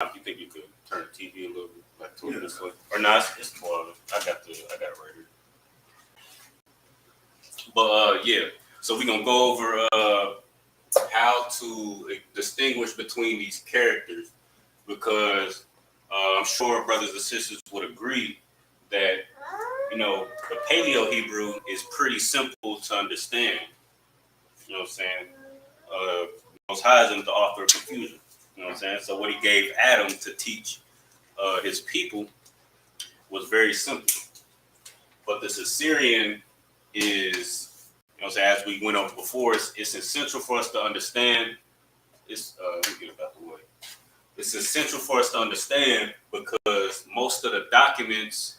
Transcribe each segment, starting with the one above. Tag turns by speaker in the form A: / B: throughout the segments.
A: You think you could turn the TV a little bit, like to it this way, or not? It's 12. I got it right here. But yeah, so we're gonna go over how to distinguish between these characters, because I'm sure brothers and sisters would agree that the Paleo Hebrew is pretty simple to understand. You know what I'm saying? Most High isn't the author of confusion. You know what I'm saying? So what he gave Adam to teach his people was very simple. But this Assyrian is, as we went over before, it's essential for us to understand. Let me get it out the way. It's essential for us to understand because most of the documents,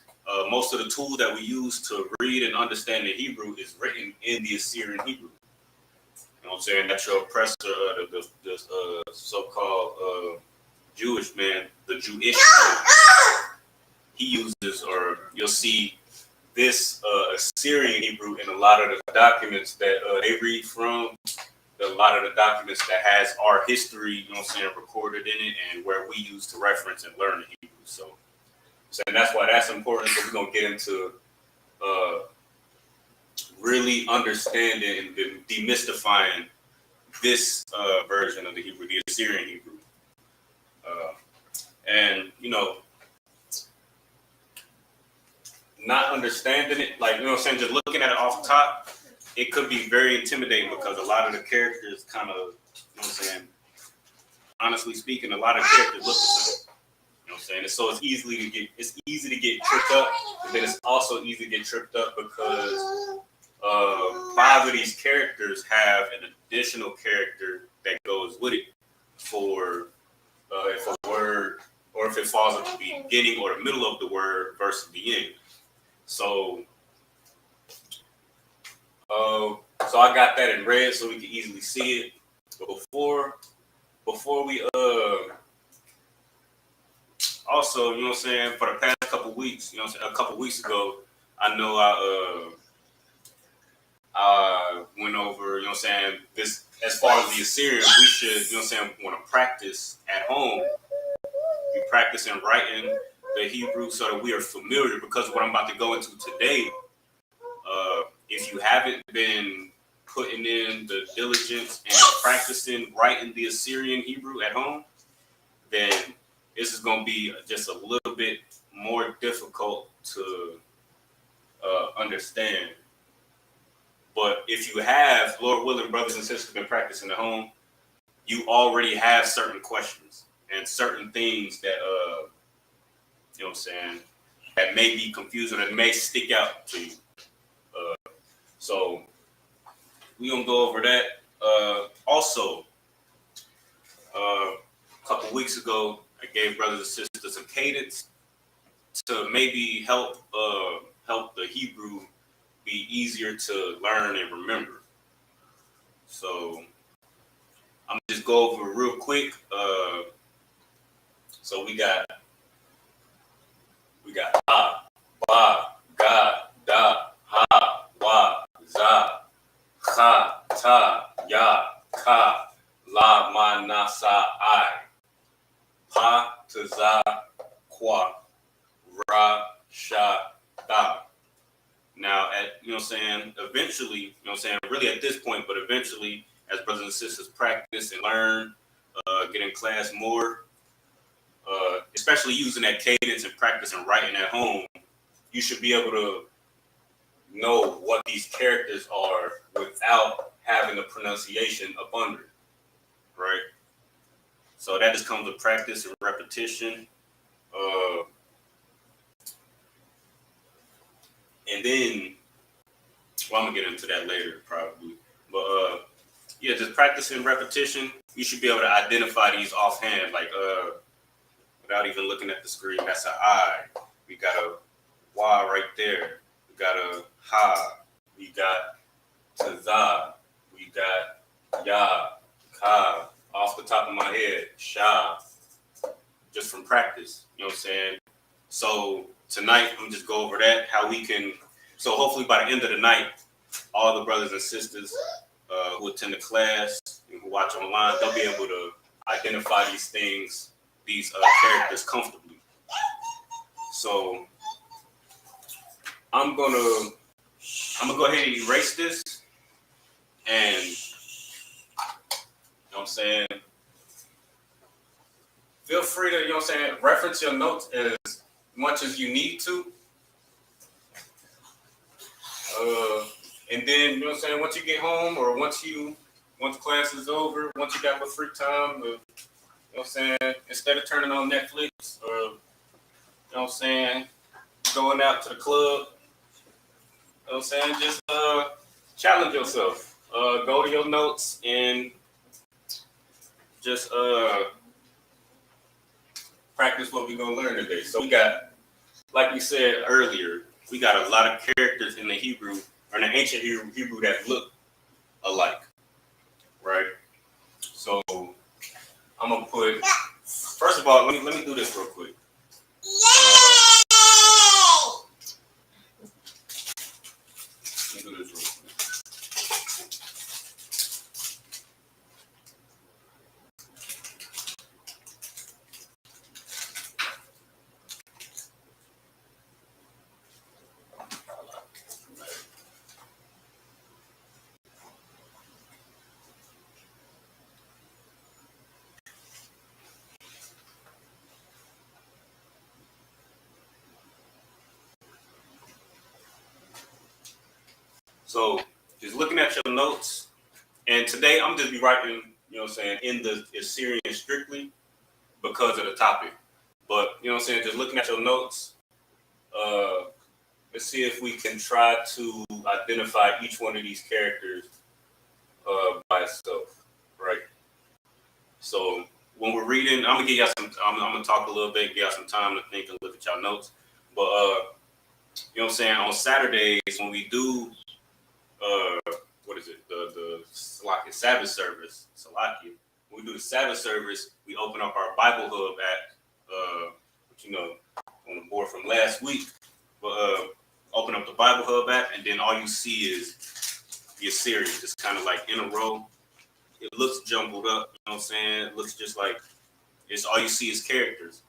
A: most of the tools that we use to read and understand the Hebrew is written in the Assyrian Hebrew. You know what I'm saying? That's your oppressor, the so-called Jewish man, the Jewish man. He uses, or you'll see this Assyrian Hebrew in a lot of the documents that they read from, a lot of the documents that has our history, recorded in it, and where we use to reference and learn the Hebrew. So that's why that's important. So we're going to get into really understanding and demystifying this version of the Hebrew, the Assyrian Hebrew. And, not understanding it, just looking at it off the top, it could be very intimidating because a lot of the characters kind of, honestly speaking, a lot of characters look the same. And so it's easy to get tripped up, but then it's also easy to get tripped up because 5 of these characters have an additional character that goes with it for if a word, or if it falls at the beginning or the middle of the word versus the end. So I got that in red so we can easily see it. But before we also, for the past couple weeks, a couple weeks ago, I know I went over, this as far as the Assyrian, we should, want to practice at home. We practice in writing the Hebrew so that we are familiar, because what I'm about to go into today, if you haven't been putting in the diligence and practicing writing the Assyrian Hebrew at home, then this is going to be just a little bit more difficult to understand. But if you have, Lord willing, brothers and sisters, been practicing at home, you already have certain questions and certain things that, that may be confusing, that may stick out to you. So we're going to go over that. Also, a couple weeks ago, I gave brothers and sisters a cadence to maybe help the Hebrew be easier to learn and remember. So I'm gonna just go over real quick. So we got ha, ba, ga, da, ha, wa, za, cha, ta, ya, ka, la, ma, na, sa, I, pa, ta, za, kwa, ra, sha, da. Now, eventually, really at this point, but eventually, as brothers and sisters practice and learn, get in class more, especially using that cadence and practice and writing at home, you should be able to know what these characters are without having the pronunciation up under it, right? So that just comes with practice and repetition. And then, I'm going to get into that later probably. But just practice and repetition. You should be able to identify these offhand, without even looking at the screen. That's an I. We got a Y right there. We got a Ha. We got Taza. We got Ya, Ka. Off the top of my head, Sha. Just from practice, you know what I'm saying? So tonight, I'm just go over that, how we can, so hopefully by the end of the night, all the brothers and sisters who attend the class and who watch online, they'll be able to identify these things, these characters comfortably. So I'm gonna go ahead and erase this, and you know what I'm saying, feel free to, you know what I'm saying, reference your notes as much as you need to. And then, you know what I'm saying, once you get home, or once class is over, once you got a little free time, you know what I'm saying, instead of turning on Netflix, or, you know what I'm saying, going out to the club, you know what I'm saying, just challenge yourself. Go to your notes and just practice what we're going to learn today. So we got, like we said earlier, we got a lot of characters in the Hebrew, or in the ancient Hebrew that look alike, right? So I'm going to put, first of all, let me do this real quick. Let me do this real quick. So just looking at your notes, and today I'm just be writing, you know what I'm saying, in the Assyrian strictly because of the topic. But, you know what I'm saying, just looking at your notes, let's see if we can try to identify each one of these characters by itself, right? So when we're reading, I'm gonna talk a little bit, give y'all some time to think and look at y'all notes. But you know what I'm saying, on Saturdays when we do what is it? The Sabbath service. Salakia. When we do the Sabbath service, we open up our Bible Hub app, which, you know, on the board from last week. But open up the Bible Hub app, and then all you see is the Assyrian, just kind of like in a row. It looks jumbled up, you know what I'm saying? It looks just like it's all you see is characters.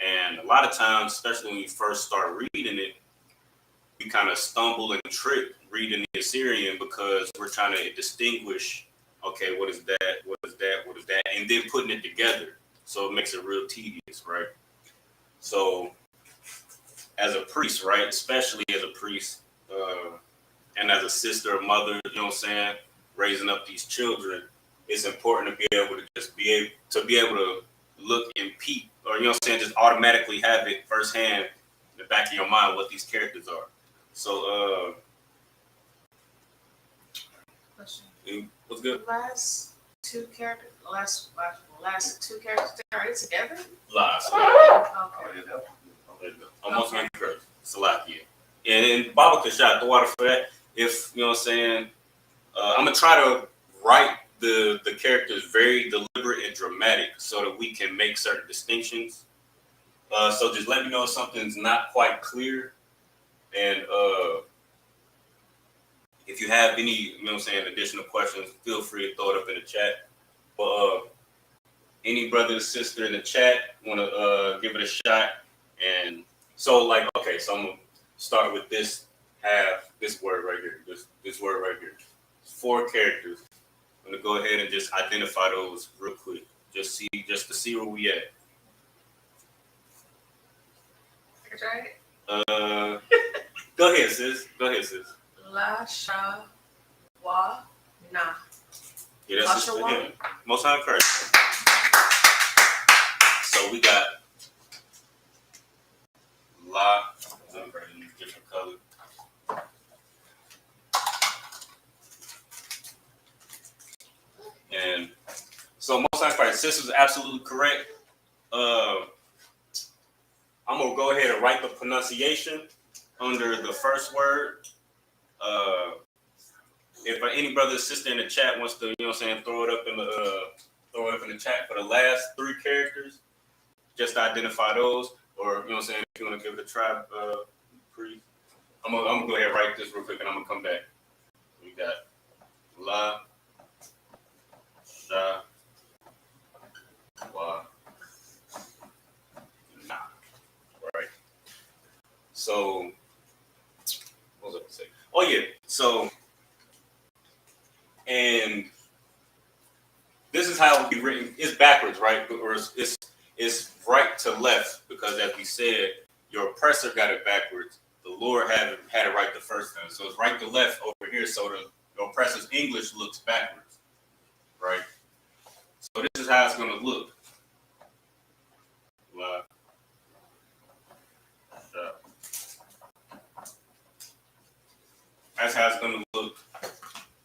A: And a lot of times, especially when you first start reading it, we kind of stumble and trip reading the Assyrian because we're trying to distinguish, okay, what is that, what is that, what is that, and then putting it together. So it makes it real tedious, right? So as a priest, right, especially as a priest and as a sister or mother, you know what I'm saying, raising up these children, it's important to be able to just be able to look and peep, or, you know what I'm saying, just automatically have it firsthand in the back of your mind what these characters are. So,
B: question.
A: What's good?
B: Last two characters, are they together?
A: Last.
B: Okay.
A: Almost okay. Correct. Salakia. And Baba could shot the water for that. If, you know what I'm saying, I'm going to try to write the characters very deliberate and dramatic so that we can make certain distinctions. So just let me know if something's not quite clear. And if you have any, you know what I'm saying, additional questions, feel free to throw it up in the chat. But any brother or sister in the chat want to give it a shot. And so, like, okay, so I'm going to start with this word right here, this word right here. 4 characters. I'm going to go ahead and just identify those real quick, just to see where we at. Go ahead, sis.
B: Lashawan.
A: Yeah, that's Lashawan. Most High Christ. So we got different color. And so Most High Christ, sis is absolutely correct. I'm gonna go ahead and write the pronunciation under the first word. If any brother or sister in the chat wants to, you know what I'm saying, throw it up in the chat for the last 3 characters, just to identify those, or, you know what I'm saying, if you want to give it a try, I'm gonna go ahead and write this real quick, and I'm gonna come back. We got La, Sha, Wa, So, what was I going to say? Oh, yeah. So, and this is how it would be written. It's backwards, right? Or it's right to left, because as we said, your oppressor got it backwards. The Lord had it right the first time. So it's right to left over here. So the oppressor's English looks backwards, right? So this is how it's going to look. That's how it's going to look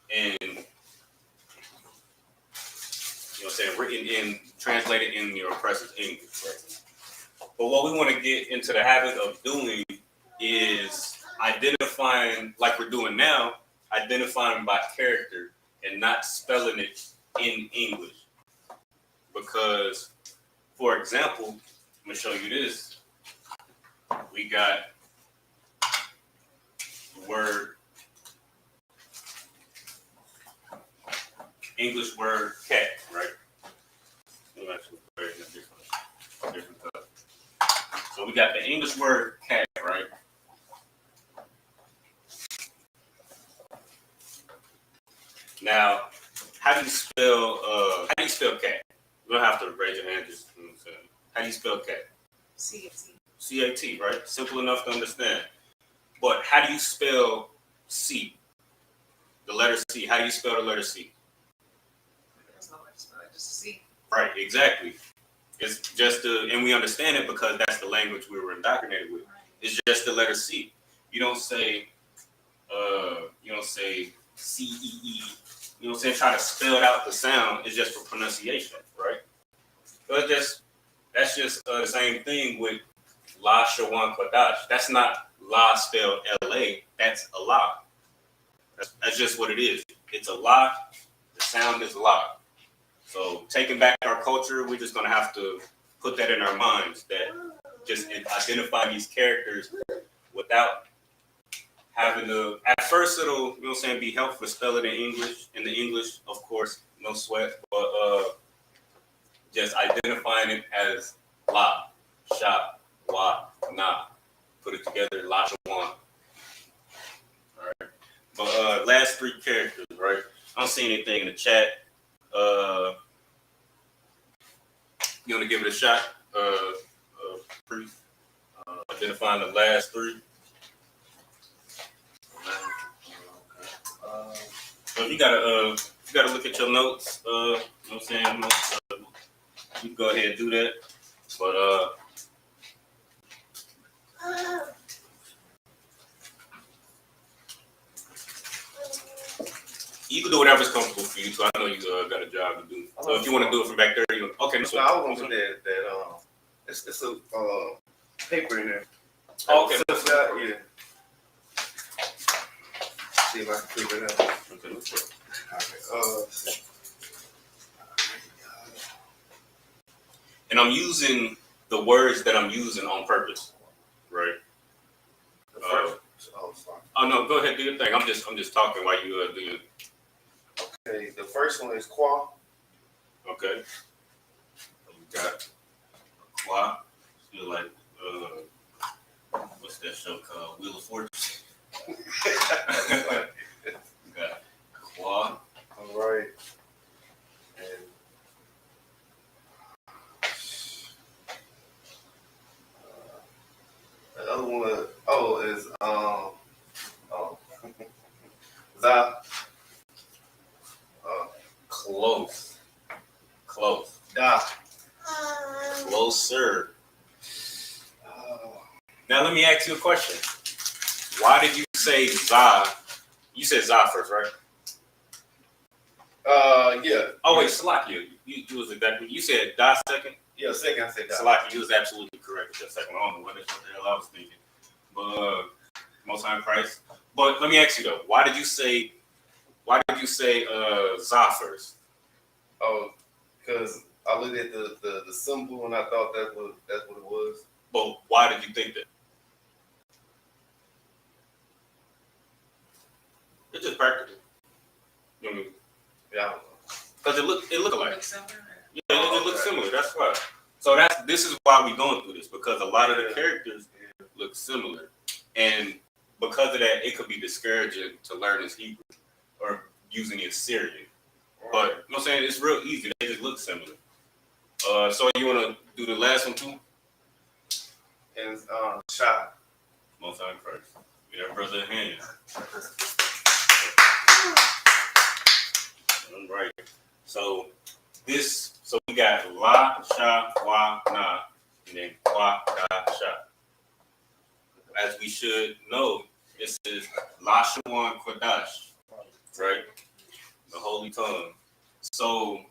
A: in, you know what I'm saying, written in, translated in your oppressor's English, right? But what we want to get into the habit of doing is identifying, like we're doing now, identifying by character and not spelling it in English. Because, for example, I'm going to show you this. We got the word, English word cat, right? Different color. So we got the English word cat, right? Now, how do you spell cat? You don't have to raise your hand, just, you know what I'm saying. How do you spell cat?
B: C-A-T.
A: C-A-T, right? Simple enough to understand. But how do you spell C? The letter C. How do you spell the letter C?
B: There's no way to spell it, just a C.
A: Right, exactly. It's just and we understand it because that's the language we were indoctrinated with.
B: Right.
A: It's just the letter C. You don't say C-E-E. You know what I'm saying? Try to spell it out the sound. It's just for pronunciation, right? But that's just the same thing with Lashawan Qadash. That's not La spelled L-A. That's Allah. That's just what it is. It's Allah. The sound is La. So taking back our culture, we're just going to have to put that in our minds, that just identify these characters without having to, at first it'll, you know what I'm saying, be helpful to spell it in the English, of course, no sweat, but just identifying it as La, Sha, Wa, Na. Put it together, Lashawan. All right. But last three characters, right? I don't see anything in the chat. You want to give it a shot? Priest, identifying the last three. So you gotta look at your notes. You know what I'm saying? You can go ahead and do that. But you can do whatever's comfortable for you. So I know you got a job to do. So if you want to do it from back there, okay.
C: So I was gonna put that it's a paper in there.
A: Oh, okay.
C: Yeah. See if I can figure it out.
A: Okay.
C: Okay.
A: And I'm using the words that I'm using on purpose, right?
C: The first. Sorry.
A: Oh no, go ahead, do your thing. I'm just talking while you do your.
C: Okay, the first one is qua.
A: Okay. We got Qua. Feel like what's that show called? Wheel of Fortune. We got Qua.
C: All right. And the other one, is Za.
A: Close.
C: Da.
A: Closer. Now let me ask you a question. Why did you say Za? You said Za first, right?
C: Yeah.
A: Oh wait, Salakia. You was exactly. You said Da second.
C: Yeah, second I said Da.
A: Salakia, you was absolutely correct with that second. I don't know what the hell I was thinking. But Most High Christ. But let me ask you though, why did you say Za first?
C: Oh, because I looked at the symbol and I thought that's what it was.
A: But why did you think that? It's just practical. You know what I mean?
C: Yeah, I don't know.
A: Because it look alike.
B: Looks similar.
A: Yeah, it looks similar. That's why. So this is why we're going through this, because a lot of the characters look similar. And because of that, it could be discouraging to learn this Hebrew or using the Assyrian. But you know what I'm saying? It's real easy. They just look similar. So you want to do the last one too?
C: And shot.
A: Most time first. Get that brother a hand. All right. So we got la, sha, wa, na, and then qua, da, sha. As we should know, this is Lashawan Qadash, right? The holy tongue. So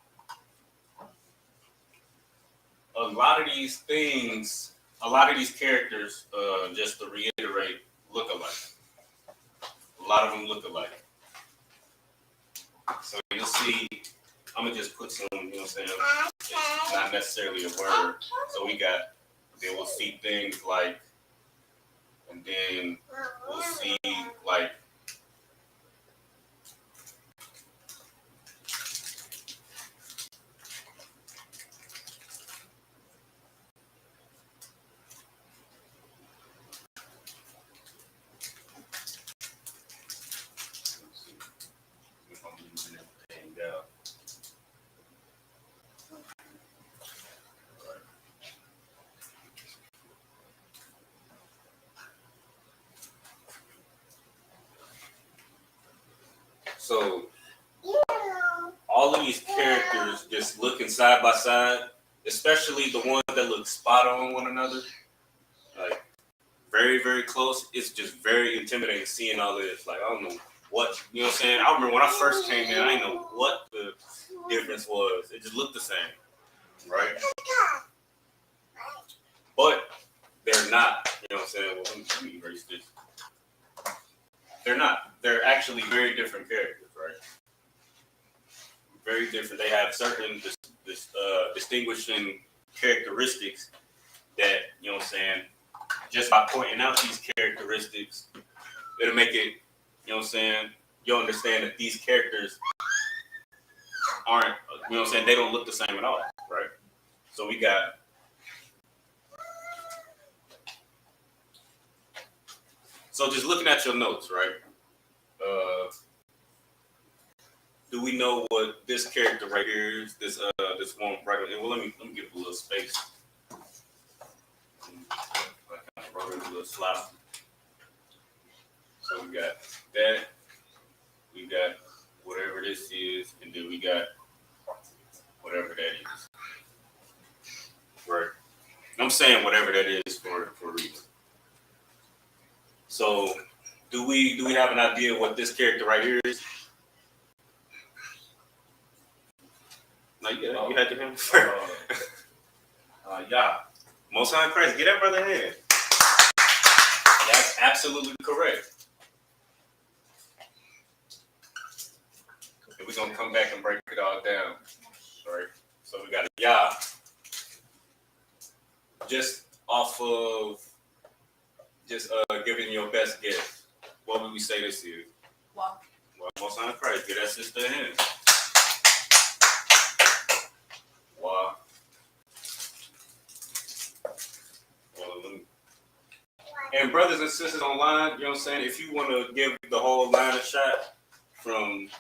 A: a lot of these things, a lot of these characters, just to reiterate, look alike. A lot of them look alike. So you'll see, I'm going to just put some, you know what I'm saying, it's not necessarily a word. So then we'll see things like, and then we'll see like, let's see if I'm using everything out. So all of these characters just looking side by side, especially the ones that look spot on one another, like very, very close. It's just very intimidating seeing all this. Like, I don't know what, you know what I'm saying? I remember when I first came in, I didn't know what the difference was. It just looked the same, right? But they're not, you know what I'm saying? Well, let me erase this. They're not. They're actually very different characters, right? Very different. They have certain distinguishing characteristics that, you know what I'm saying, just by pointing out these characteristics, it'll make it, you know what I'm saying, you'll understand that these characters aren't, you know what I'm saying, they don't look the same at all, right? So we got, so just looking at your notes, right? Do we know what this character right here is? This one right here. Well, let me give it a little space. I kind of wrote it a little sloppy. So we got that. We got whatever this is, and then we got whatever that is. Right. I'm saying whatever that is for a reason. So do we have an idea what this character right here is? No, you had to him.
C: Yeah.
A: Most High Christ, get that brother hand. That's absolutely correct. And we're gonna come back and break it all down. All right. So we got a Yah. Just off of giving your best guess. What would we say this is?
B: Wow.
A: Well, Most High Christ, get that sister a hand. Wow. And brothers and sisters online, you know what I'm saying? If you want to give the whole line a shot from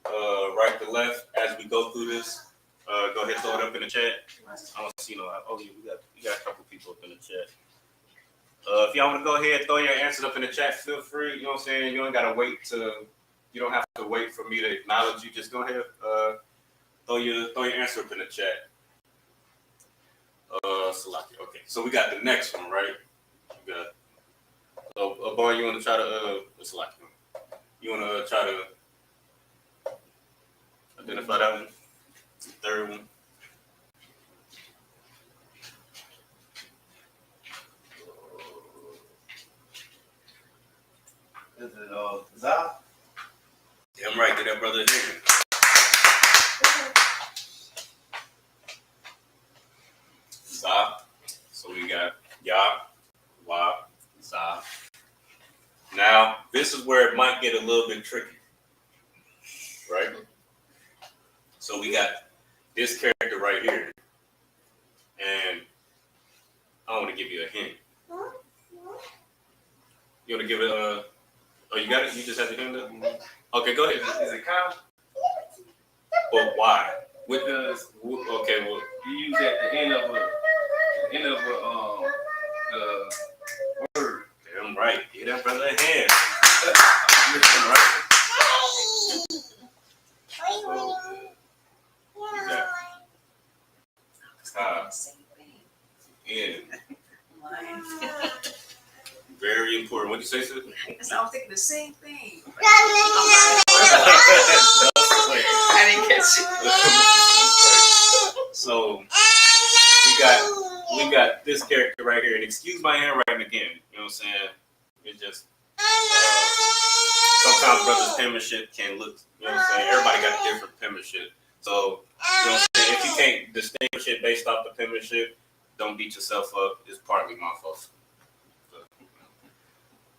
A: right to left as we go through this, go ahead, throw it up in the chat. I don't see no. Oh, yeah, we got a couple people up in the chat. If y'all want to go ahead, throw your answers up in the chat. Feel free. You know what I'm saying? You ain't gotta wait you don't have to wait for me to acknowledge you. Just go ahead, throw your answer up in the chat. Salaki. Okay, so we got the next one, right? We got. Boy, you want to try to Salaki? You want to try to identify that one? The third one.
C: Is it Zah?
A: Yeah, I'm right. Get that brother here. Zah. So we got Yah, Wah, Zah. Now, this is where it might get a little bit tricky, right? So we got this character right here, and I want to give you a hint. You want to give it oh, you got it? You just had your hand up? Okay, go ahead.
C: Is it Kyle?
A: But why?
C: Because
A: Okay, well,
C: you use at the end of the word.
A: damn right. Get that brother a hand. Damn right.
B: Same thing.
A: Yeah,
B: Lying.
A: very important. What'd you say, sis?
B: So I was thinking the same thing. I
A: I
B: didn't catch it.
A: So we got this character right here, and excuse my handwriting again. You know what I'm saying? It's just sometimes brothers' penmanship can look. You know what I'm saying? Everybody got different penmanship. So you know what I'm saying? If you can't distinguish it based off the penmanship, don't beat yourself up. It's partly my fault.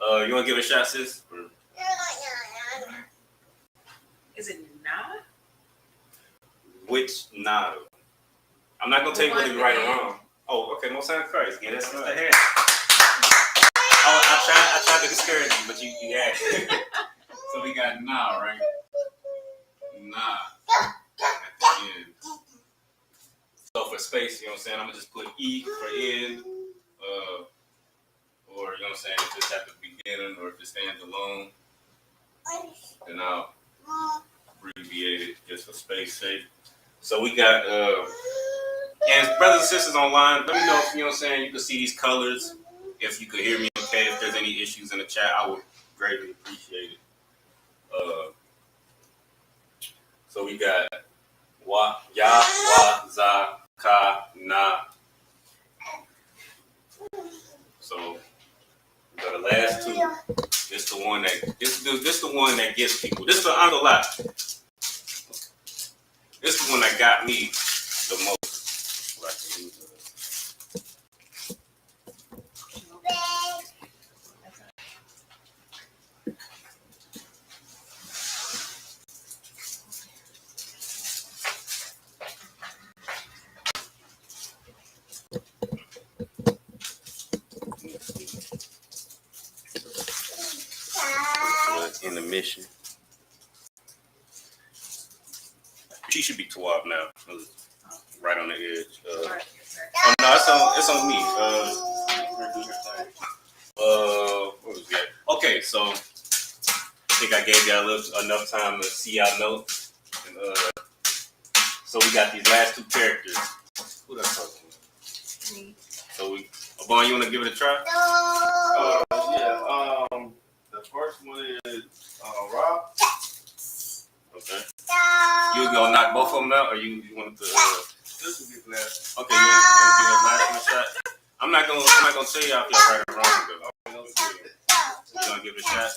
A: You want to give it a shot, sis? Or?
B: Is it not?
A: Which nod? I'm not gonna tell you whether you're right or wrong. Oh, okay. Most High Christ. Get us the hand. Oh, I tried to discourage you, but you asked. So we got nah, right? Nah. At the end. So for space, you know what I'm saying? I'm gonna just put E for end. Or you know what I'm saying? If it's at the beginning, or if it stands alone, then I'll abbreviate it just for space sake. So we got and brothers and sisters online, let me know if you know what I'm saying, you can see these colors, if you could hear me okay, if there's any issues in the chat, I would greatly appreciate it. So we got Ya, Wa, Za, Ka, Na. So we got the last two. This the one that gets people. I'm gonna lie. This is the one that got me the most. In the mission. She should be 12 now. Right on the edge. Oh no, it's on me. What was that? Okay, so I think I gave y'all enough time to see y'all notes. And, so we got these last two characters. Who that talking about? Me. So Abon, you want to give it a try?
C: The first one is Rob.
A: Okay. You gonna knock both of them out, or you want to?
C: This will be last.
A: Okay, you want to give it a last one shot? I'm not gonna tell y'all if y'all right or wrong. Though. You gonna give it a shot?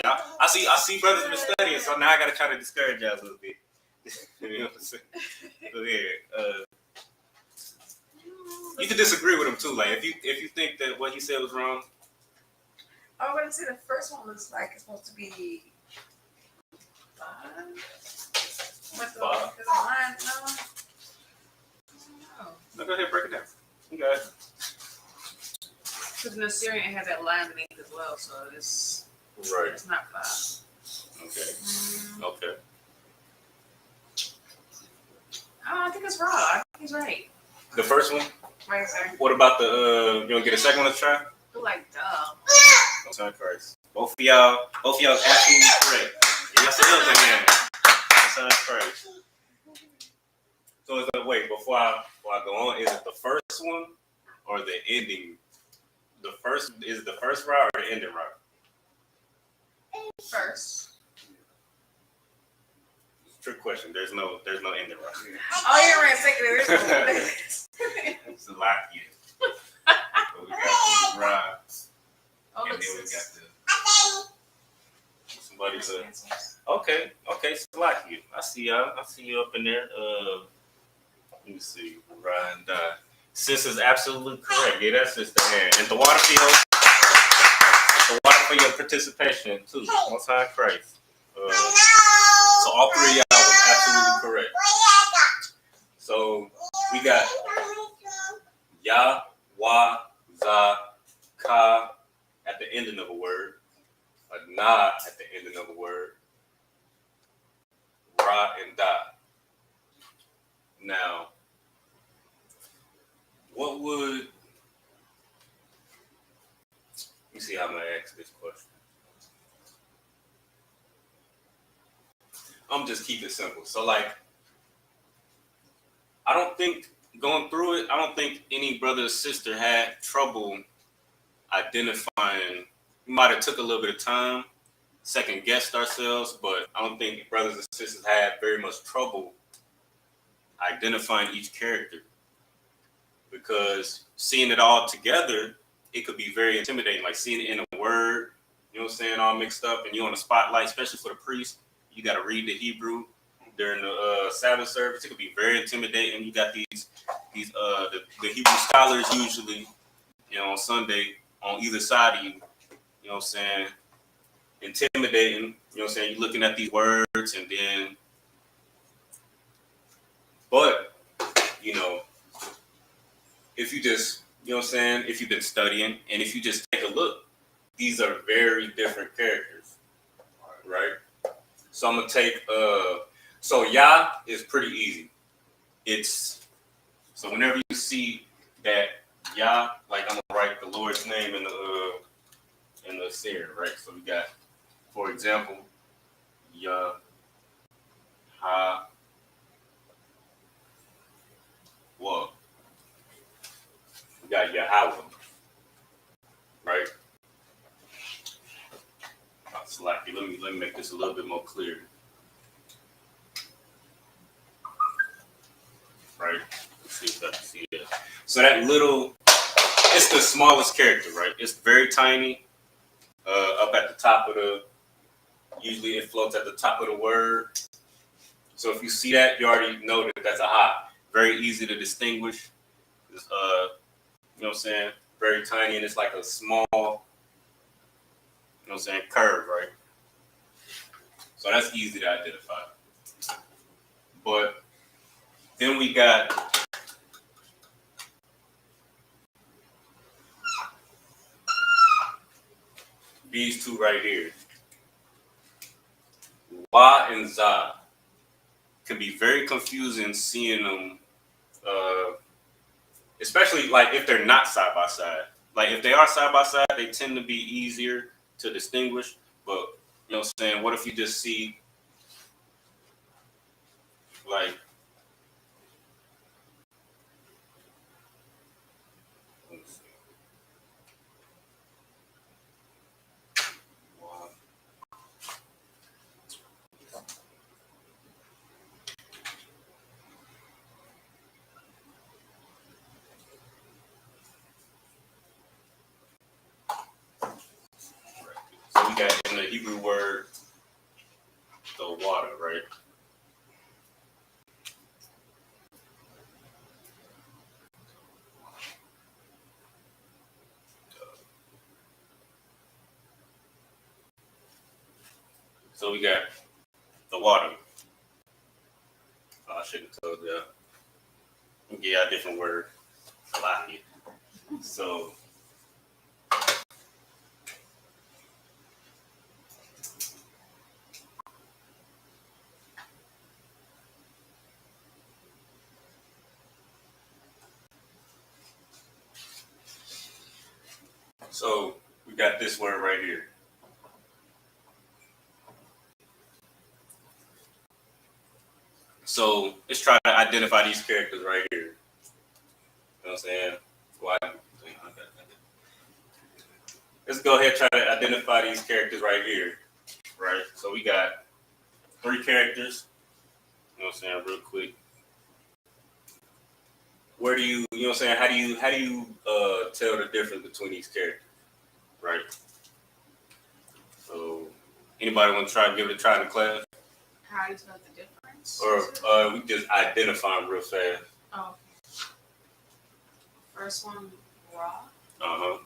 A: Yeah. I see brothers been studying, so now I gotta try to discourage y'all a little bit. You know what I'm saying? So yeah. You can disagree with him too. Like if you think that what he said was wrong.
B: I would say the first one looks like it's supposed to be five. What the line? No.
A: No, go ahead, break it down. You got it.
B: Because an Assyrian has that line beneath as well, so it's
A: right.
B: It's not five.
A: Okay. Okay.
B: I think it's wrong. I think he's right.
A: The first one.
B: Right, sir.
A: What about the? You want to get a second one to try?
B: You're like dumb.
A: Son Christ. Both of y'all absolutely correct. Yes, it is again. Son Christ. So is it, wait, before I go on, is it the first one or the ending? Is it the first route or the ending route?
B: First.
A: Trick question. There's no ending route.
B: Oh, you're right. Second.
A: It's a lot here. So we got routes.
B: Oh,
A: And
B: look,
A: then we
B: sis.
A: got somebody to. Okay, Salakia. I see y'all. I see you up in there. Let me see. Ryan Sis is absolutely correct. Yeah, that's just the hand. And the water for your participation too. Most High Christ. So all three of y'all was absolutely correct. So we got Ya, Wa, Za, Ka. At at the ending of a word, a na at the ending of a word, ra and da. Now, what would, let me see how I'm gonna ask this question. I'm just keep it simple. So like, I don't think going through it, I don't think any brother or sister had trouble identifying. We might have took a little bit of time, second guessed ourselves, but I don't think brothers and sisters had very much trouble identifying each character, because seeing it all together, it could be very intimidating. Like seeing it in a word, you know what I'm saying, all mixed up, and you're on the spotlight, especially for the priest. You got to read the Hebrew during the Sabbath service. It could be very intimidating. You got these the Hebrew scholars usually, you know, on Sunday on either side of you. You know what I'm saying? Intimidating. You know what I'm saying? You're looking at these words, and then, but you know, if you just, you know what I'm saying, if you've been studying, and if you just take a look, these are very different characters, right? So I'm gonna take so Yah is pretty easy. It's so whenever you see that Yah, like I'm gonna write the Lord's name in the Assyrian, right? So we got, for example, Yah, Ha, Wa. We got Yahweh, right? Slack. Let me make this a little bit more clear. Right? Let's see if I can see it. So that little, it's the smallest character, right? It's very tiny. Up at the top of usually it floats at the top of the word. So if you see that, you already know that that's a ha. Very easy to distinguish. It's, you know what I'm saying? Very tiny, and it's like a small, you know what I'm saying, curve, right? So that's easy to identify. But then we got these two right here. Wa and Za can be very confusing seeing them, especially like if they're not side by side. Like if they are side by side, they tend to be easier to distinguish. But you know what I'm saying? What if you just see like, let's see. So we got in the Hebrew word the water, right? So we got the water. I shouldn't have told you. I'll give you a different word. Salaki. So we got this word right here. So let's try to identify these characters right here. You know what I'm saying? Why? Let's go ahead and try to identify these characters right here. Right? So we got 3 characters. You know what I'm saying? Real quick. Where do you know what I'm saying? How do you tell the difference between these characters? Right? So anybody want to try to give it a try in the class?
B: How do you tell the difference?
A: Or we just identify them real fast.
B: Oh. First one, raw.
A: Uh-huh.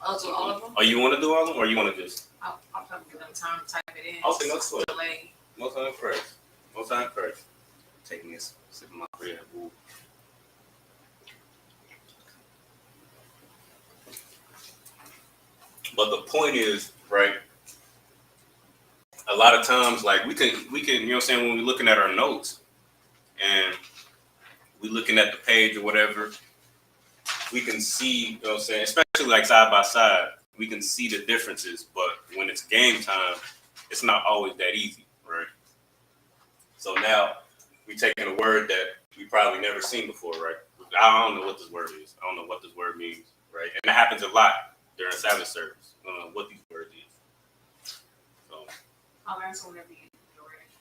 B: Oh, so all of them?
A: Oh, you want to do all of them, or you want to just?
B: I'll probably give them time to type it in.
A: I'll say no sweat.
B: Delay.
A: Most time first. Most time first. Taking this, sipping my Red Bull. But the point is, right, a lot of times, like we can, you know what I'm saying, when we're looking at our notes and we looking at the page or whatever, we can see, you know what I'm saying, especially like side by side, we can see the differences. But when it's game time, it's not always that easy, right? So now we taking a word that we probably never seen before, right? I don't know what this word is. I don't know what this word means, right? And that happens a lot during Sabbath service. I don't know what these words is. So,
B: I'll answer whenever you're ready.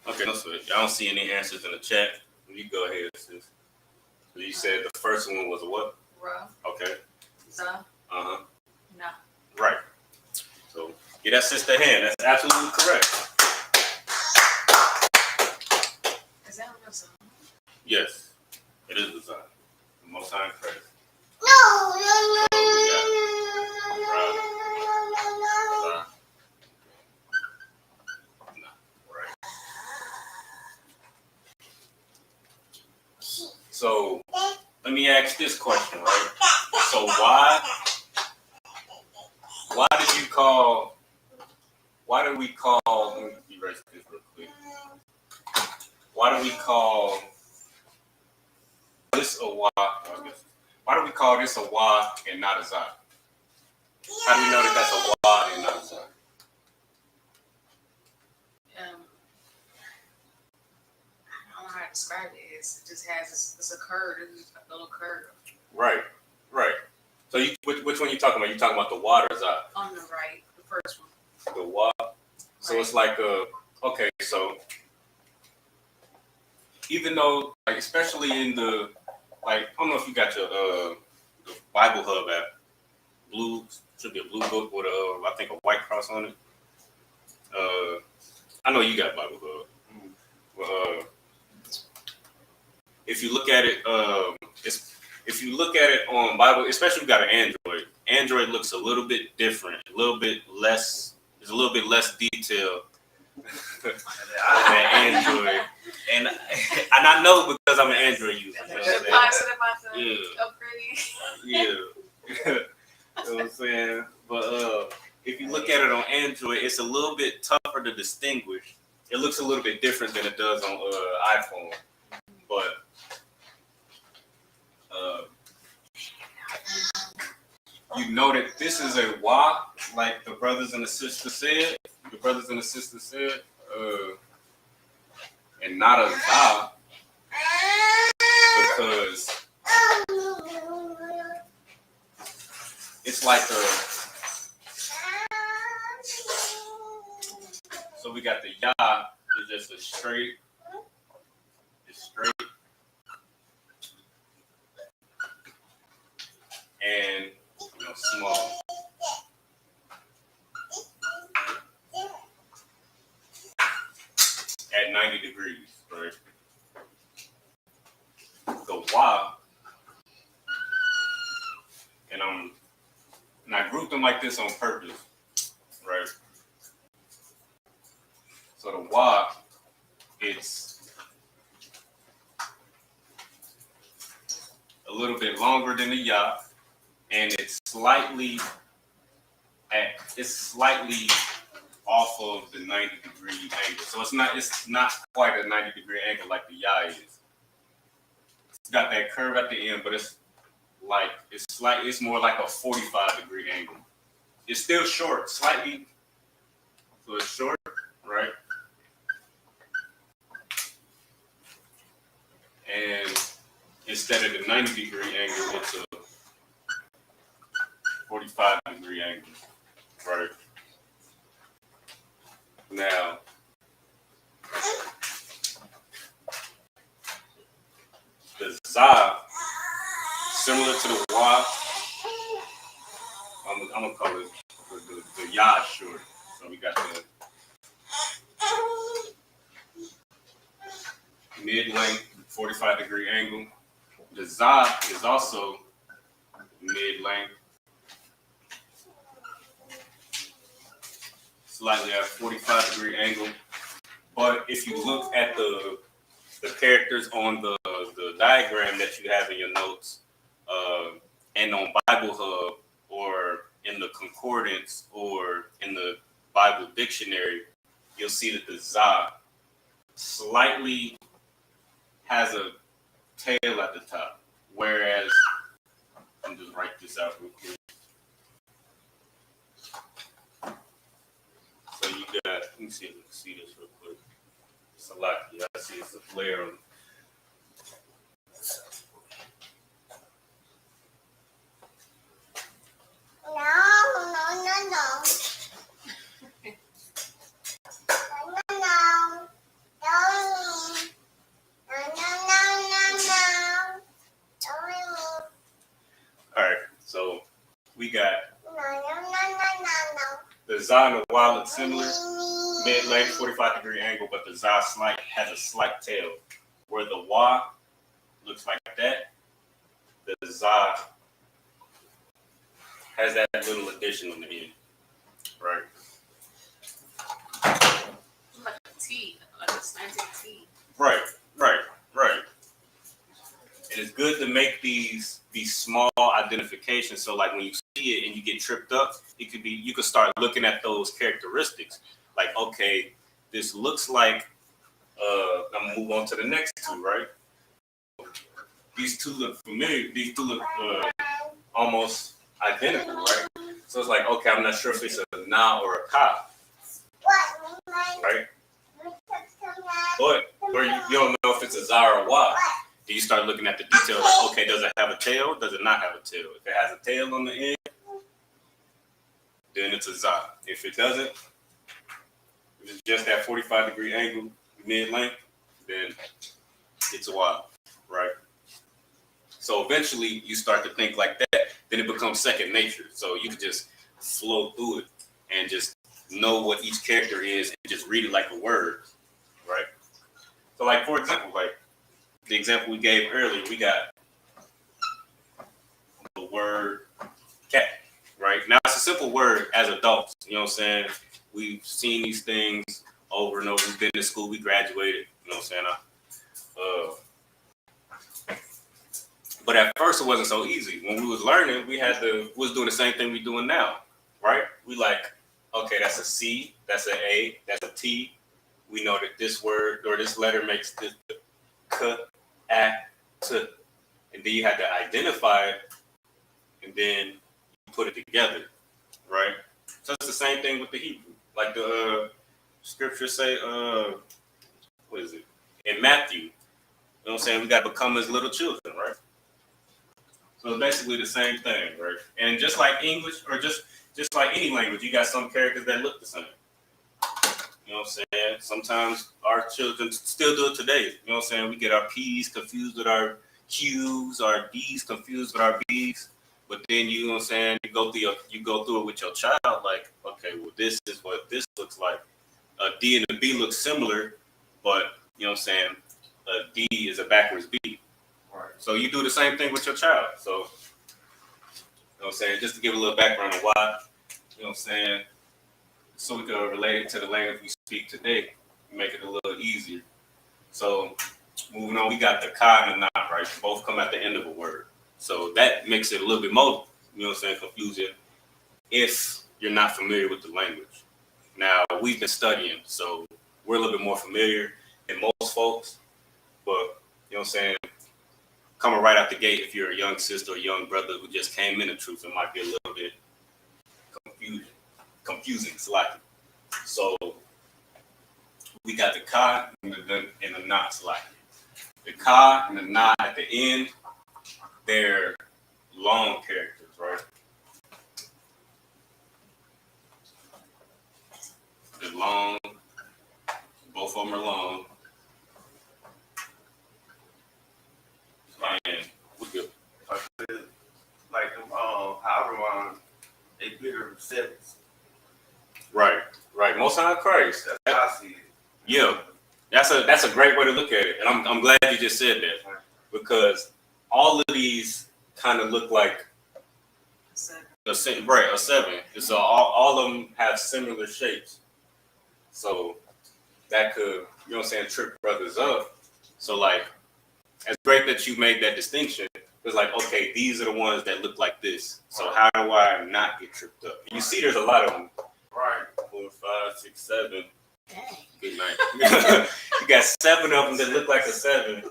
A: okay, no sweat. I don't see any answers in the chat. You go ahead, sis. So you said the first one was a what?
B: Ra.
A: Okay.
B: Za.
A: Uh-huh.
B: Na.
A: Right. So get that sister a hand. That's absolutely correct.
B: Is that what Za?
A: Yes. It is the sign. The Most High in Christ. So let me ask this question, right? So why do we call, let me erase this real quick. Why do we call this a wa? Why do we call this a wa and not a za? How do we know that that's a wa and not a za?
B: I don't know how to describe it. It just has it's a curve. It's a little curve.
A: Right. So which one you talking about? You talking about the wa or za?
B: On the right, the first one.
A: The wa. So
B: Right.
A: it's like okay, so even though, like, especially in the, like, I don't know if you got your the Bible Hub app. Blue, should be a blue book with I think a white cross on it. I know you got Bible Hub. Well, if you look at it, if you look at it on Bible, especially if you got an Android. Android looks a little bit different, a little bit less. There's a little bit less detail on Android, and I know because I'm an Android user. You know what I'm saying? Yeah. You know what I'm saying? But if you look at it on Android, it's a little bit tougher to distinguish. It looks a little bit different than it does on iPhone. But you know that this is a wa, like the brothers and the sisters said. The brothers and the sisters said, and not a za, because it's like so we got the ya, it's just a straight, and small. At 90 degrees, right? The wa, and I grouped them like this on purpose, right? So the wa, it's a little bit longer than the ya, and it's slightly off of the 90-degree angle. So it's not quite a 90-degree angle like the ya is. It's got that curve at the end, but it's more like a 45-degree angle. It's still short, slightly. So it's short, right? And instead of the 90-degree angle, it's a 45-degree angle, right? Now, the za, similar to the wa, I'm gonna call it the ya short. So we got the mid-length, 45-degree angle. The za is also mid-length, slightly at a 45-degree angle. But if you look at the characters on the diagram that you have in your notes, and on Bible Hub or in the the concordance or in the Bible dictionary, you'll see that the za slightly has a tail at the top, whereas, let me just write this out real quick. So you got, let me see if you can see this real quick. It's a lot. Yeah, I see it's a flare on. All right, so we got the za and the wa look similar, mid-length, 45-degree angle, but the za has a slight tail. Where the wa looks like that, the za has that little addition on the end, right?
B: Like a T, like a slanted T.
A: Right. And it's good to make these small identifications. So like when you see it and you get tripped up, you could start looking at those characteristics. Like, okay, this looks like I'm gonna move on to the next two, right? These two look familiar, these two look almost identical, right? So it's like, okay, I'm not sure if it's a na or a ka. Right? But you don't know if it's a za or a wa. Then you start looking at the detail, like, okay, does it have a tail? Does it not have a tail? If it has a tail on the end, then it's a za. If it doesn't, if it's just that 45-degree angle, mid-length, then it's a wa, right? So eventually you start to think like that, then it becomes second nature. So you can just flow through it and just know what each character is and just read it like a word, right? So like, for example, like the example we gave earlier, we got the word cat, right? Now it's a simple word as adults, you know what I'm saying? We've seen these things over and over. We've been to school, we graduated, you know what I'm saying? But at first it wasn't so easy. When we was learning, we was doing the same thing we doing now, right? We like, okay, that's a C, that's an A, that's a T. We know that this word or this letter makes this K, A, T. And then you had to identify it, and then you put it together, right? So it's the same thing with the Hebrew. Like the scriptures say, what is it? In Matthew, you know what I'm saying? We got to become as little children, right? So it's basically the same thing, right? And just like English, or just like any language, you got some characters that look the same. You know what I'm saying? Sometimes our children still do it today. You know what I'm saying? We get our P's confused with our Q's, our D's confused with our B's. But then, you know what I'm saying, you go through it with your child, like, okay, well, this is what this looks like. A D and a B look similar, but, you know what I'm saying, a D is a backwards B. Right. So you do the same thing with your child. So, you know what I'm saying, just to give a little background on why, you know what I'm saying, so we can relate it to the language we speak today, make it a little easier. So, moving on, we got the ka and the na, right? Both come at the end of a word. So that makes it a little bit more, you know what I'm saying, confusing if you're not familiar with the language. Now, we've been studying, so we're a little bit more familiar than most folks. But, you know what I'm saying, coming right out the gate, if you're a young sister or young brother who just came in the truth, it might be a little bit confusing. It's like, so we got the ka and the na. It's like the ka and the na at the end, they're long characters, right? They're long. Both of them are long. And we good.
C: Like however long they bigger sevens.
A: Right. Most High Christ.
C: That's how I see it.
A: Yeah, that's a great way to look at it, and I'm glad you just said that, because all of these kind of look like a seven. So all of them have similar shapes. So that could, you know what I'm saying, trip brothers up. So like, it's great that you made that distinction, It's like, okay, these are the ones that look like this. So how do I not get tripped up? You see, there's a lot of them.
C: Right.
A: 4, 5, 6, 7.
B: Dang.
A: Good night. You got 7 of them that look like a 7. You know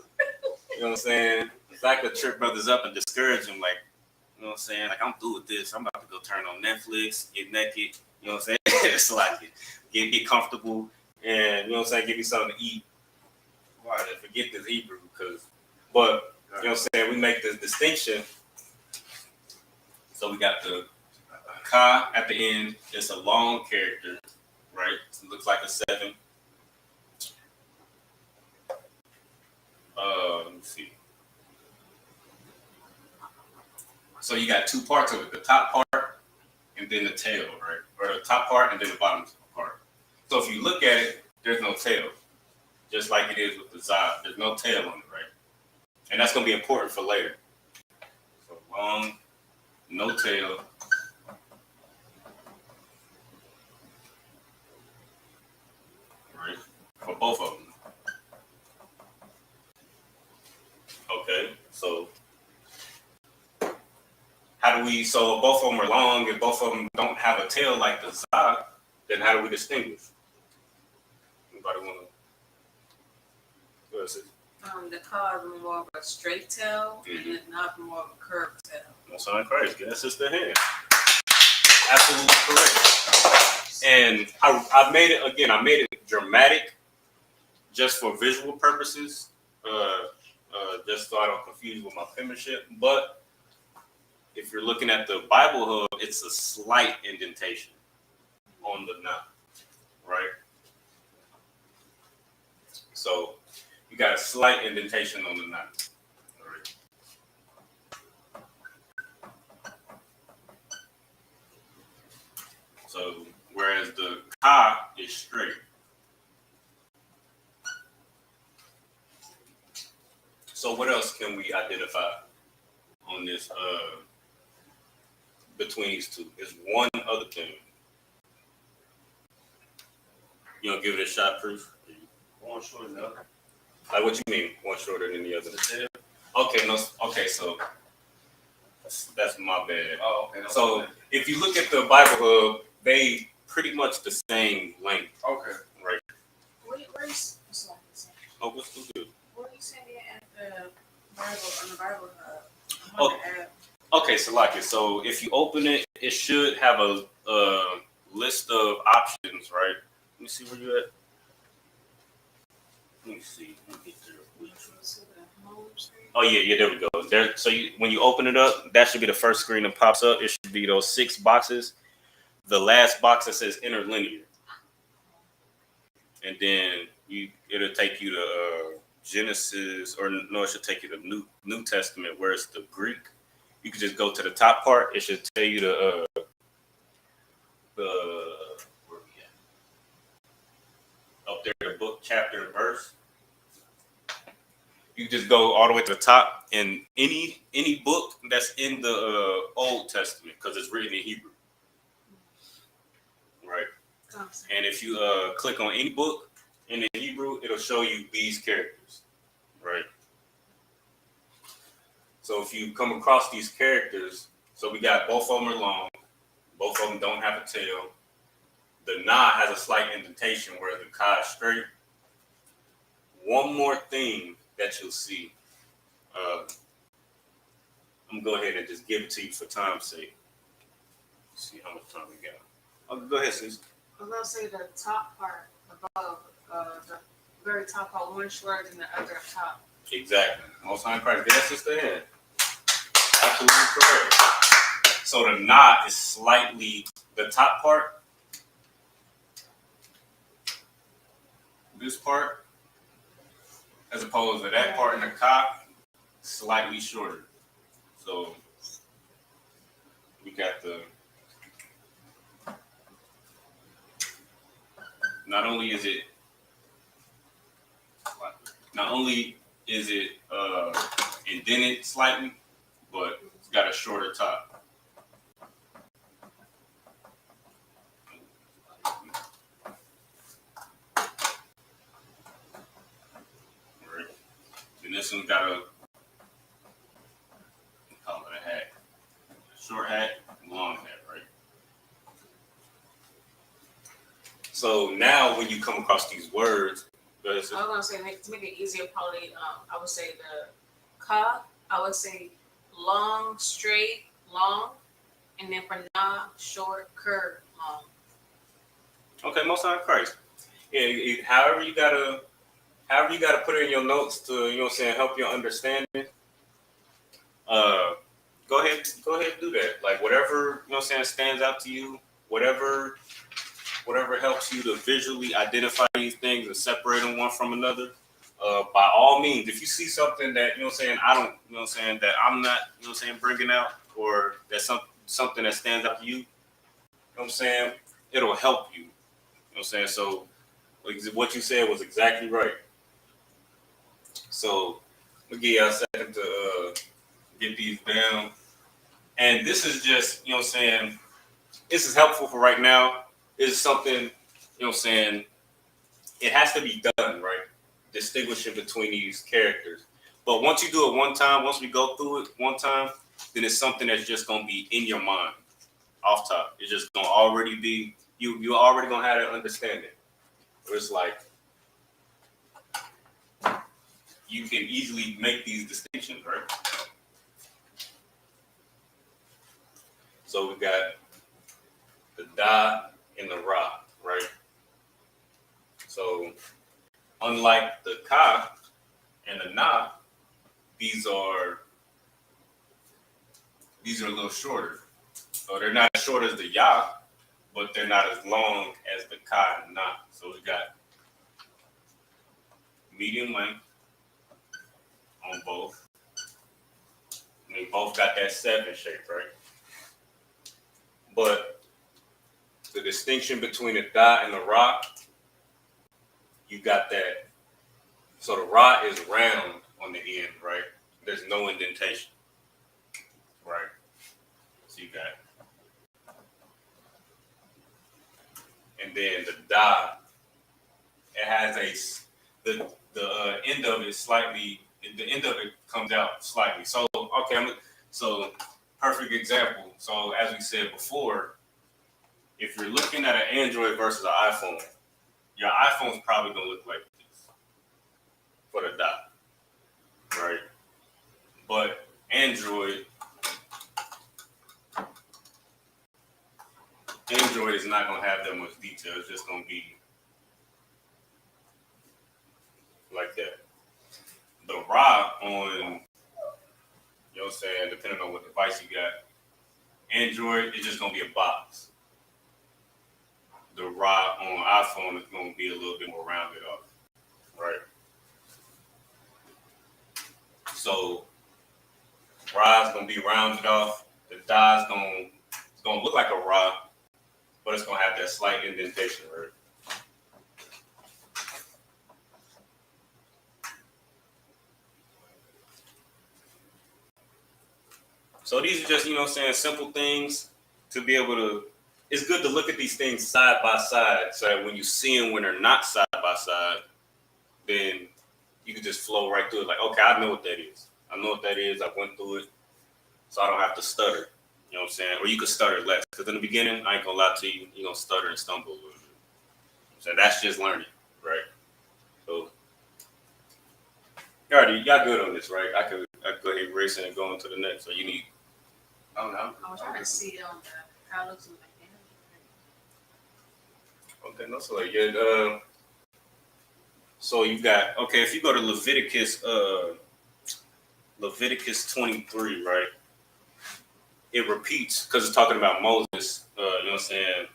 A: what I'm saying? It's like to trip brothers up and discourage them. Like, you know what I'm saying? Like, I'm through with this. I'm about to go turn on Netflix, get naked. You know what I'm saying? It's like get comfortable, and you know what I'm saying? Give me something to eat. Why? Forget this Hebrew, but you know what I'm saying? We make this distinction. So we got the Ka at the end. It's a long character, right? It looks like a 7. Let me see. So you got 2 parts of it: the top part and then the tail, right? Or the top part and then the bottom part. So if you look at it, there's no tail, just like it is with the Zod. There's no tail on it, right? And that's going to be important for later. So long, no tail. Right? For both of them. Okay, so how do we, so both of them are long and both of them don't have a tail like the Zod, then how do we distinguish? Anybody want to? What is it?
B: The car is more of a straight tail, and the knob more of a curved tail.
A: That sounds crazy. Get that sister hand. Absolutely correct. And I made it again. I made it dramatic, just for visual purposes, just so I don't confuse with my penmanship. But if you're looking at the Bible Hub, it's a slight indentation on the knot, right? So you got a slight indentation on the knot. All right. So whereas the Ka is straight. So what else can we identify on this between these two? Is one other thing. You gonna give it a shot, Proof?
C: One shorter than the other.
A: Like what you mean? One shorter than the other? Okay, no. Okay, so that's my bad.
C: Oh, okay.
A: So if you look at the Bible Hub, they pretty much the same length.
C: Okay.
A: Right.
B: Where's
A: Oh, what's good?
B: What are you saying at the Bible on the Bible Hub?
A: Oh, okay, Salaki. So if you open it, it should have a list of options, right? Let me see where you're at. Let me see. Let me get there. Oh yeah, there we go. There. So when you open it up, that should be the first screen that pops up. It should be those 6 boxes. The last box that says interlinear, and then it'll take you to Genesis, or no, it should take you to New Testament, where it's the Greek. You can just go to the top part. It should tell you the where we at? Up there, the book, chapter, and verse. You just go all the way to the top, and any book that's in the Old Testament, because it's written in Hebrew, right? And if you click on any book in the Hebrew, it'll show you these characters, right? So if you come across these characters, so we got both of them are long, both of them don't have a tail. The Na has a slight indentation where the Ka is straight. One more thing that you'll see. I'm gonna go ahead and just give it to you for time's sake. Let's see how much time we got. Oh, go ahead, sis.
B: I was gonna say the top part above, the very top part, one shorter than the other top.
A: Exactly. Most High Christ. Get that sister in. Absolutely correct. So the knot is slightly the top part. This part, as opposed to that part in the Ka, slightly shorter. So we got the. Not only is it indented slightly, but it's got a shorter top. Right. And this one got short hat, long hat, right? So now when you come across these words,
B: I was gonna say to make it easier, probably I would say the ka. I would say long, straight, long, and then for na, short, curve, long.
A: okay, most high Christ. Yeah, however you gotta put it in your notes to, you know what I'm saying, help your understanding. Go ahead and do that. Like whatever, you know what I'm saying, stands out to you, whatever helps you to visually identify these things and separate them one from another. By all means, if you see something that, you know what I'm saying, I don't, you know what I'm saying, that I'm not, you know what I'm saying, bringing out, or that's something that stands out to you, you know what I'm saying, it'll help you. You know what I'm saying? So what you said was exactly right. So we'll give you a second to get these down. And this is just, you know what I'm saying, this is helpful for right now. This is something, you know what I'm saying, it has to be done, right? Distinguishing between these characters. But once you do it one time, once we go through it one time, then it's something that's just going to be in your mind off top. It's just going to already be, you already going to have that understanding. Where it's like, you can easily make these distinctions, right? So we got the da and the ra, right? So unlike the ka and the na, these are a little shorter. So they're not as short as the ya, but they're not as long as the ka and na. So we got medium length on both. And they both got that 7 shape, right? But the distinction between the da and the ra, you got that. So the ra is round on the end, right? There's no indentation, right? So you got, and then the da, it has the end of it slightly. The end of it comes out slightly. So okay, so perfect example. So as we said before, if you're looking at an Android versus an iPhone, your iPhone's probably gonna look like this for the dot, right? But Android is not gonna have that much detail. It's just gonna be like that. The ra on, you know what I'm saying, depending on what device you got, Android is just gonna be a box. The ra on iPhone is gonna be a little bit more rounded off, right? So ra is gonna be rounded off. The da is gonna look like a ra, but it's gonna have that slight indentation, right? So these are just, you know what I'm saying, simple things to be able to, it's good to look at these things side by side so that when you see them when they're not side by side, then you can just flow right through it. Like, okay, I know what that is. I know what that is. I went through it, so I don't have to stutter. You know what I'm saying? Or you could stutter less. Because in the beginning, I ain't gonna lie to you, you're gonna stutter and stumble a little bit. So that's just learning, right? So, y'all good on this, right? I could go ahead racing and go on to the next. So you need,
C: I don't know.
B: I was trying to see how it looks in my
A: okay, no, so yeah, so you got, okay, if you go to Leviticus 23, right? It repeats because it's talking about Moses, you know what I'm saying?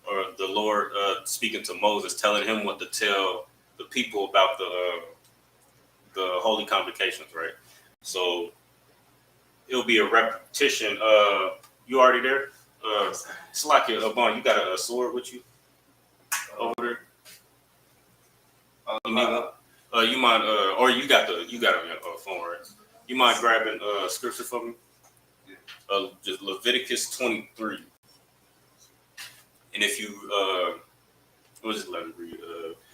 A: Or the Lord speaking to Moses, telling him what to tell the people about the holy convocations, right? So it'll be a repetition. You already there? Slakia, Bon, you got a sword with you over there? You need one? You mind? Or you got it on your phone, right? You mind grabbing scripture for me? Just Leviticus 23. And if you we'll just let me read.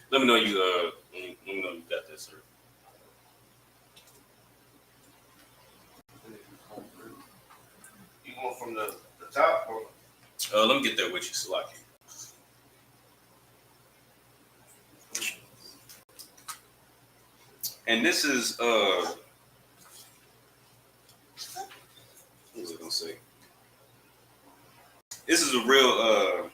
A: Let me know you got that, sir.
C: going from the top? Or?
A: Let me get there with you, Salaki. And this is what was I gonna say? This is a real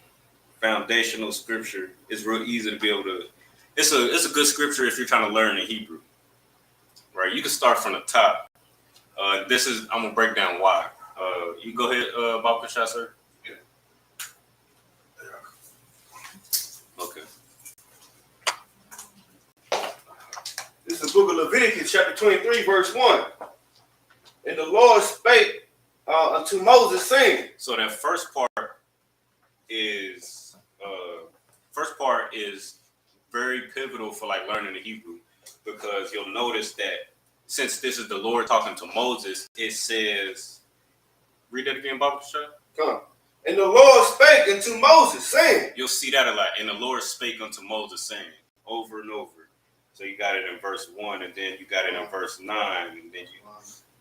A: foundational scripture. It's real easy to be able to. It's a good scripture if you're trying to learn the Hebrew, right? You can start from the top. I'm gonna break down why. You go ahead, Bob Kasha, sir.
C: Yeah.
A: Okay.
D: This is the book of Leviticus, chapter 23, verse 1. And the Lord spake unto Moses, saying.
A: So that first part is very pivotal for like learning the Hebrew, because you'll notice that since this is the Lord talking to Moses, it says, read that again, Bob Kasha.
D: Come. And the Lord spake unto Moses, saying.
A: You'll see that a lot. And the Lord spake unto Moses, saying, over and over. So you got it in verse 1, and then you got it in verse 9, and then you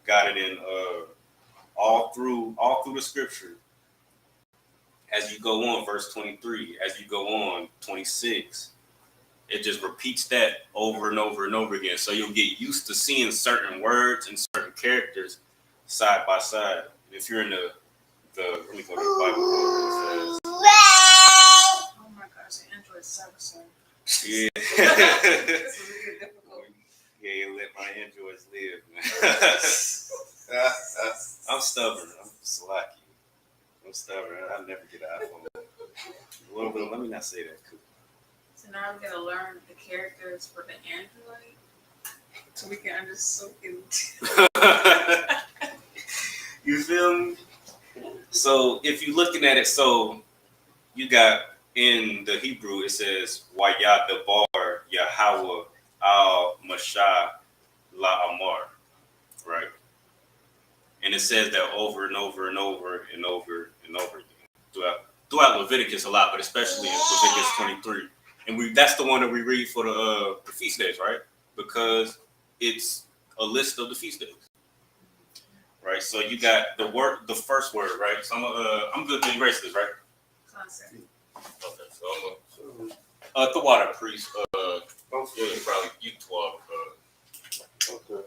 A: got it in all through the scripture. As you go on, verse 23, as you go on, 26, it just repeats that over and over and over again. So you'll get used to seeing certain words and certain characters side by side. If you're in the let me go to the Bible. It
B: Oh my gosh, the Android sucks.
A: says, yeah.
B: This is really difficult.
A: Yeah, let my androids live, man. I'm stubborn. I'm slacky. I'm stubborn. I'll never get an iPhone. Well, let me not say that.
B: So now I'm gonna learn the characters for the Android, so we can understand.
A: You feel me? So if you're looking at it, so you got in the Hebrew, it says Wayad Debar Yahweh Al Mashah La Amar, right? And it says that over and over and over and over and over again throughout Leviticus a lot, but especially in Leviticus 23. And that's the one that we read for the feast days, right? Because it's a list of the feast days. Right, so you got the first word, right? So I'm good to erase this, right?
B: Concept.
A: Okay, so I'm the water priest. Yeah, probably you 12.
D: Okay.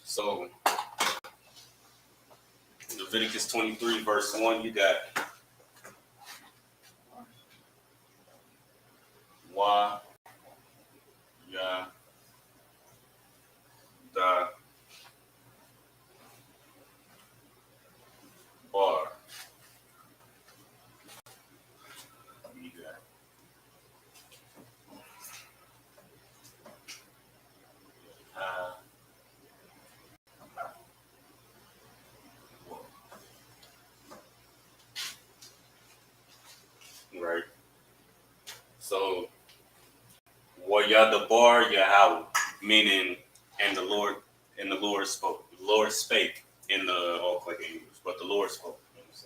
A: So Leviticus 23, verse 1, you got Wa Ya Da Bar. You got right. So Wayadabar Yahweh, meaning and the Lord spoke. The Lord spake in the all like English, but the Lord spoke. You know what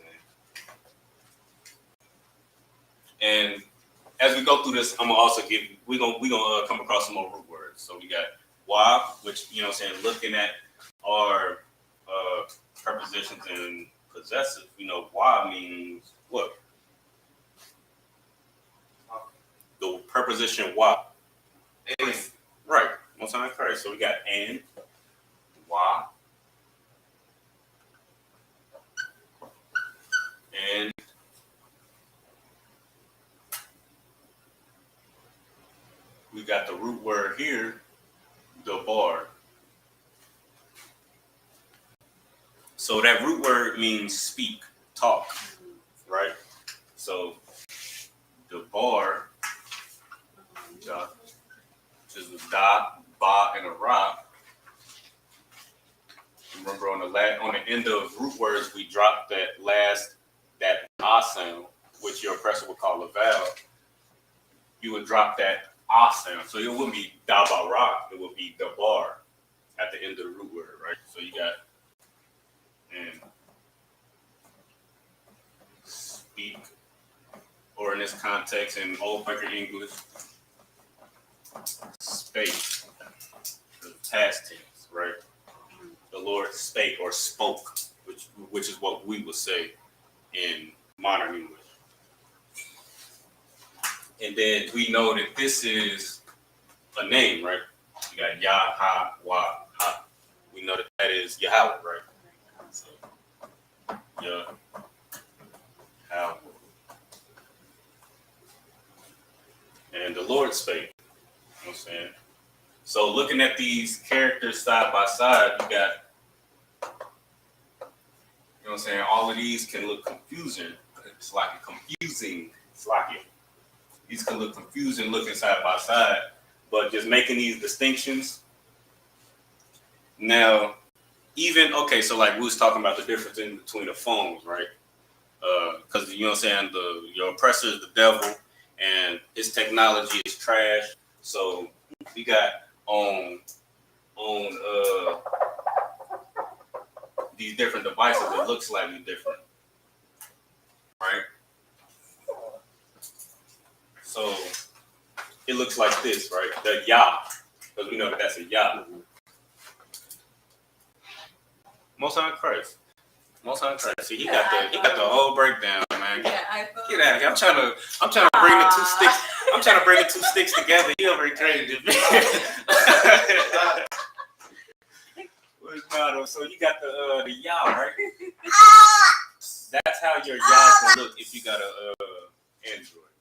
A: I'm saying? And as we go through this, I'm gonna also we're gonna come across some more root words. So we got wa, which you know what I'm saying, looking at our prepositions and possessive, you know, wa means what? The preposition wa. Right. Most time correct. So we got and, wa, and we got the root word here, the bar. So that root word means speak, talk, right? So the bar, which is a da, ba, and a ra. Remember on the end of root words, we drop that ah sound, which your oppressor would call a vowel. You would drop that ah sound. So it wouldn't be da ba ra, it would be the bar at the end of the root word, right? So you got and speak, or in this context in Old Quaker English, spake. past tense, right? The Lord spake or spoke, which is what we would say in modern English. And then we know that this is a name, right? You got Yah-ha-wah-ha. We know that that is Yahweh, right? So, Yahweh. And the Lord spake. You know what I'm saying? So looking at these characters side by side, you got, you know what I'm saying, all of these can look confusing. It's like confusing. It's like it. These can look confusing looking side by side, but just making these distinctions. Now, even, okay, so like we was talking about the difference in between the phones, right? Because, you know what I'm saying, your oppressor is the devil, and his technology is trash. So we got on these different devices that look slightly different, right? So it looks like this, right? The Yah, because we know that that's a Yah. Most High Christ. See, he got the whole breakdown, man. Get out of here. I'm trying to bring the two sticks. I'm trying to bring the two sticks together. You already crazy. So you got the Yah, right? That's how your Yah can look if you got a Android,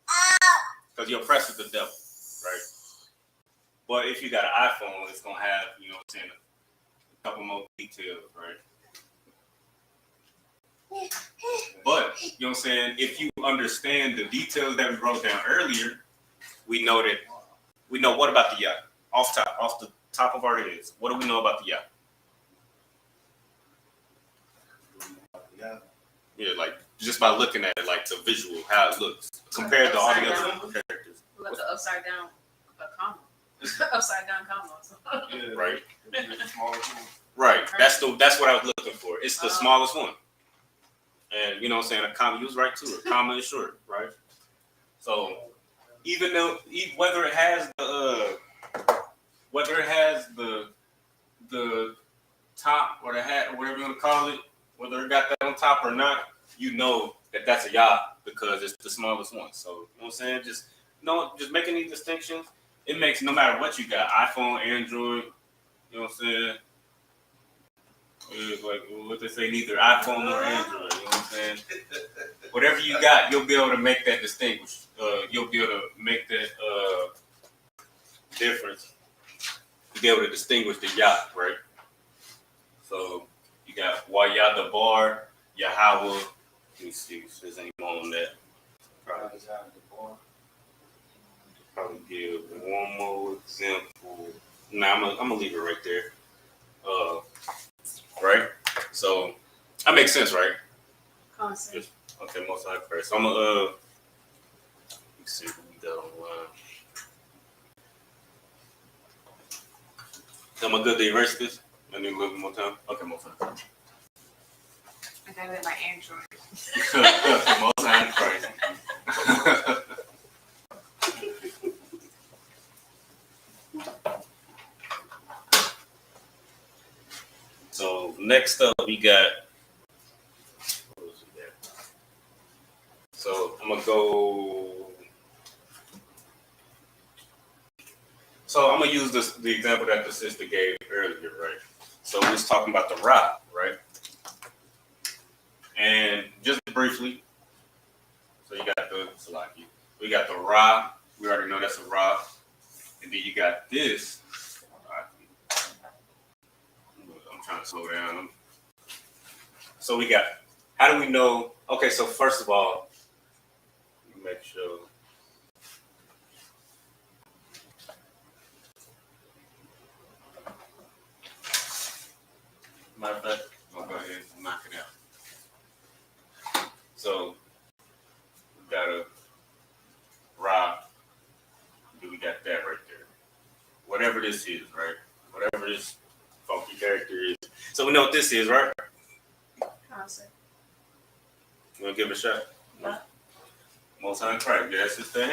A: because your oppressor is the devil, right? But if you got an iPhone, it's gonna have, you know what I'm saying, a couple more details, right? But, you know what I'm saying, if you understand the details that we wrote down earlier, we know what about the Yah? Off the top of our heads, what do we know about the Yah? Yeah, like just by looking at it, like the visual, how it looks, compared to all the other characters.
B: Like the upside down comma. Upside down comma.
C: Yeah,
A: Right.
C: Right.
A: That's what I was looking for. It's the smallest one. And you know what I'm saying, a comma, you was right too. A comma is short, right? So even though whether it has the top or the hat or whatever you want to call it, whether it got that on top or not, you know that that's a Yah because it's the smallest one. So you know what I'm saying? Just making these distinctions, it makes no matter what you got, iPhone, Android, you know what I'm saying? It's like what they say, neither iPhone nor Android, you know what I'm saying? Whatever you got, you'll be able to make that distinguish. You'll be able to make that difference. You'll be able to distinguish the Yah, right? So you got Wayah the bar, Yahweh. Let me see if there's any more on that. Probably give one more example. Nah, I'm gonna leave it right there. Right? So that makes sense, right?
B: Concept.
A: Okay, most high Christ. So I'm gonna let me see what we got online. Am I good to erase this? I need a little bit more time. Okay, more time.
B: I got it in my Android.
A: Most high Christ. So next up we got, what was it there? So I'm gonna use the example that the sister gave earlier, right? So we was talking about the Ra, right? And just briefly, so you got the Salaki. We got the Ra, we already know that's a Ra. And then you got this. I'm trying to slow down. So we got, how do we know? Okay, so first of all, make sure. Matter of fact, I'll go ahead and knock it out. So we got a Ra. We got that right there. Whatever this is, right? Whatever this funky character is. So we know what this is, right?
B: Concept.
A: You want to give it a shot?
B: Yeah.
A: Most High Christ. Yes, it's the